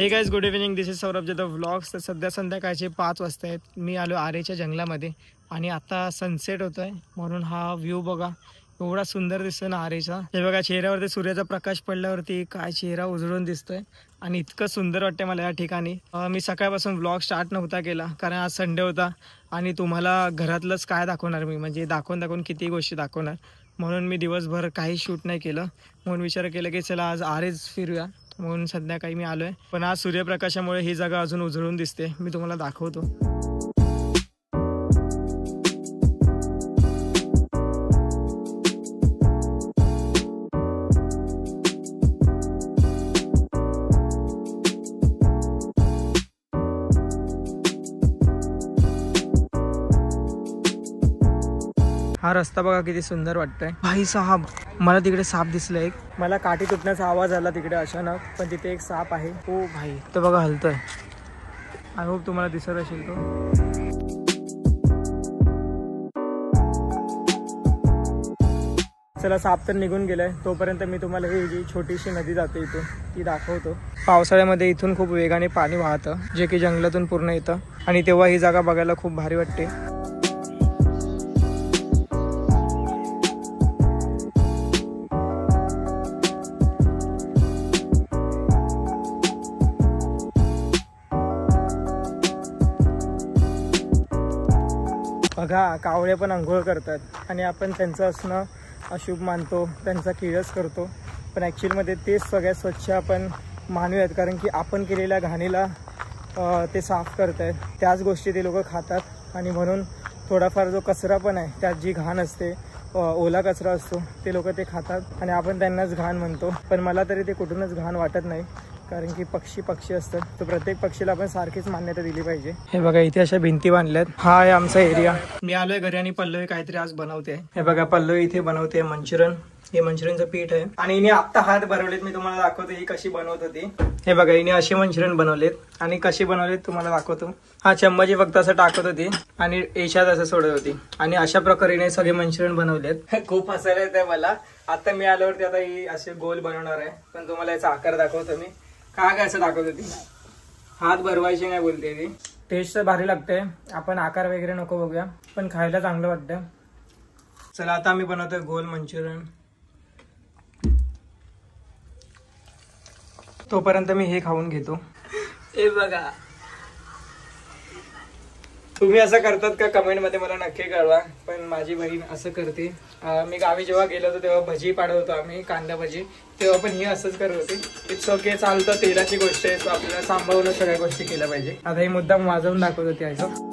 Hey guys, good evening. This is Saurabh Jadhav vlogs. तर सध्या संध्याकाळचे 5 वाजता आहेत. मी आलो आरेच्या जंगलामध्ये आणि आता सनसेट होतोय म्हणून हा व्ह्यू बघा. एवढा सुंदर दिसतोय ना आरेचा. हे बघा, चेहऱ्यावरती सूर्याचा प्रकाश पडल्यावरती काय चेहरा उजळून दिसतोय आणि इतकं सुंदर वाटतंय मला या ठिकाणी. मी सकाळपासून व्लॉग स्टार्ट नव्हता केला कारण आज संडे होता आणि तुम्हाला घरातलंच काय दाखवणार मी, म्हणजे दाखवून किती गोष्टी दाखवणार. म्हणून मी दिवसभर काही शूट नाही केलं. म्हणून विचार केला की चला आज आरेच फिरूया. म्हणून संध्याकाळी मी आलोय. पण आज सूर्यप्रकाशामुळे ही जागा अजून उजळून दिसते. मी तुम्हाला दाखवतो. हा रस्ता बघा किती सुंदर वाटतंय. भाई साहब, मला तिकडे साप दिसला एक. मला काठी तुटण्याचा आवाज आला तिकडे अचानक, पण तिथे एक साप आहे. ओ भाई, तो बघा हलतोय. आय होप तुम्हाला दिसत असेल तो. चला, साप तर निघून गेलाय. तोपर्यंत मी तुम्हाला ही जी छोटीशी नदी जाते इथून ती दाखवतो. पावसाळ्यामध्ये इथून खूप वेगाने पाणी वाहतं, जे की जंगलातून पूर्ण येतं आणि तेव्हा ही जागा बघायला खूप भारी वाटते. बघा, कावळे पण आंघोळ करतात आणि आपण त्यांचं असणं अशुभ मानतो, त्यांचा किळस करतो. पण ॲक्च्युअलमध्ये तेच सगळ्यात स्वच्छ आपण मानूयात, कारण की आपण केलेल्या घाणीला ते साफ करत आहेत. त्याच गोष्टी ते लोक खातात आणि म्हणून थोडाफार जो कचरा पण आहे, त्यात जी घाण असते, ओला कचरा असतो, ते लोक ते खातात आणि आपण त्यांनाच घाण म्हणतो. पण मला तरी ते कुठूनच घाण वाटत नाही, कारण की पक्षी असतात, तर प्रत्येक पक्षीला आपण सारखीच मान्यता दिली पाहिजे. हे बघा, इथे अशा भिंती बांधल्यात. हा आहे आमचा एरिया. मी आलोय घरी आणि पल्लवी काहीतरी आज बनवते. हे बघा, पल्लवी इथे बनवते मंचुरियन. हे मंचुरियनचं पीठ आहे आणि हिने आत्ता हात भरवलेत. मी तुम्हाला दाखवतो ही कशी बनवत होती. हे बघा, हिने असे मंचुरियन बनवलेत आणि कशी बनवलेत तुम्हाला दाखवतो. हा चम्मची फक्त असं टाकत होती आणि एशात असं सोडत होती आणि अशा प्रकारे सगळे मंचुरियन बनवलेत. खूप हसायला येतंय मला. आता मी आल्यावरती आता ही असे गोल बनवणार आहे, पण तुम्हाला याचा आकार दाखवतो मी. काय असं दाखवत होती, हात भरवायचे नाही बोलते ती. टेस्ट तर भारी लागते. आपण आकार वगैरे नको बघूया, पण खायला चांगलं वाटतं. चला, आता मी बनवतोय गोल मंचुरियन. तोपर्यंत मी हे खाऊन घेतो. हे बघा, तुम्ही असं करतात का कमेंट मध्ये मला नक्की कळवा. पण माझी बहीण असं करते. मी गावी जेव्हा गेलो होतो तेव्हा भजी पाडत होतो आम्ही, कांदा भजी, तेव्हा पण ही असंच करत होती. इट्स ओके, चालतं, तेलाची गोष्ट आहे, तो आपल्याला सांभाळून सगळ्या गोष्टी केल्या पाहिजे. आता ही मुद्दाम वाजवून दाखवत होती असं.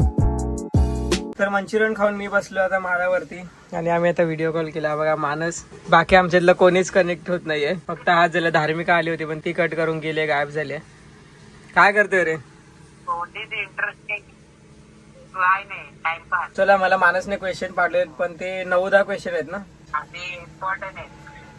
तर मंचुरियन खाऊन मी बसलो आता माळावरती आणि आम्ही आता व्हिडिओ कॉल केला. बघा मानस, बाकी आमच्यातलं कोणीच कनेक्ट होत नाहीये. फक्त आज झालं धार्मिका आली होती, पण ती कट करून गेले, गायब झाले. काय करतोय रे? चला, मला मानसने क्वेश्चन पाठवले, पण ते 9-10 क्वेश्चन आहेत ना, इम्पॉर्टंट आहेत.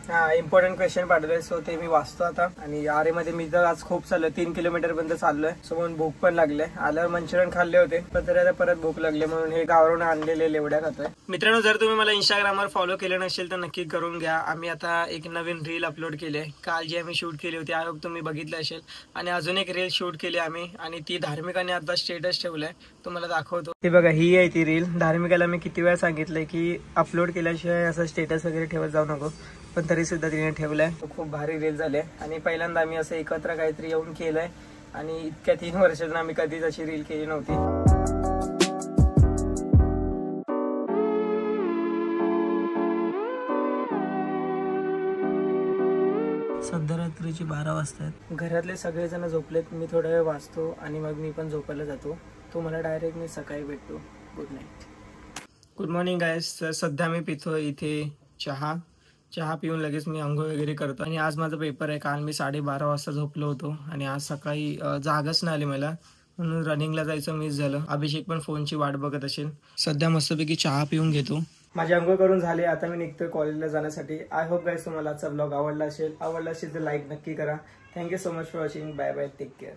हा, इम्पॉर्टंट क्वेश्चन पाठवले. सो ते मी वाचतो आता. आणि आरेमध्ये मी तर आज खूप चाललोय, 3 किलोमीटर पर्यंत चाललोय. सो म्हणून भूक पण लागले. आल्यावर मंचुरियन खाल्ले होते, पण तरी आता परत भूक लागले म्हणून हे गावावरून आणलेले लेवड्या खातोय. मित्रांनो, जर तुम्ही मला इंस्टाग्रामवर फॉलो केलं नसेल तर नक्की करून घ्या. आम्ही आता एक नवीन रील अपलोड केली आहे. काल जी आम्ही शूट केली होती, आय होप तुम्ही बघितलं असेल. आणि अजून एक रील शूट केली आम्ही आणि ती धार्मिकाने आता स्टेटस ठेवलाय, तुम्हाला दाखवतो. हे बघा, ही आहे ती रील. धार्मिकाला मी किती वेळा सांगितलंय की अपलोड केल्याशिवाय असं स्टेटस वगैरे ठेवत जाऊ नको, पण तरी सुद्धा तिने ठेवलाय. खूप भारी रील झाले आणि पहिल्यांदा आम्ही असं एकत्र काहीतरी येऊन केलंय आणि इतक्या 3 वर्षातून आम्ही कधीच अशी रील केली नव्हती. सध्या रात्रीची 12 वाजता आहेत. घरातले सगळेजण झोपलेत. मी थोडा वेळ वाचतो आणि मग मी पण झोपायला जातो. तुम्हाला डायरेक्ट मी सकाळी भेटतो. Good night. Good morning guys. सध्या मी पितो इथे चहा पिऊन लगेच मी आंघोळ वगैरे करतो. आणि आज माझा पेपर आहे. काल मी 12:30 वाजता झोपलो होतो आणि आज सकाळी जागच नाही आली मला, म्हणून रनिंगला जायचं मिस झालं. अभिषेक पण फोनची वाट बघत असेल. सध्या मस्तपैकी चहा पिऊन घेतो. माझी आंघोळ करून झाली. आता मी निघतोय कॉलेजला जाण्यासाठी. आय होप गाईस तुम्हाला आजचा ब्लॉग आवडला असेल तर लाईक नक्की करा. Thank you so much for watching. Bye bye, take care.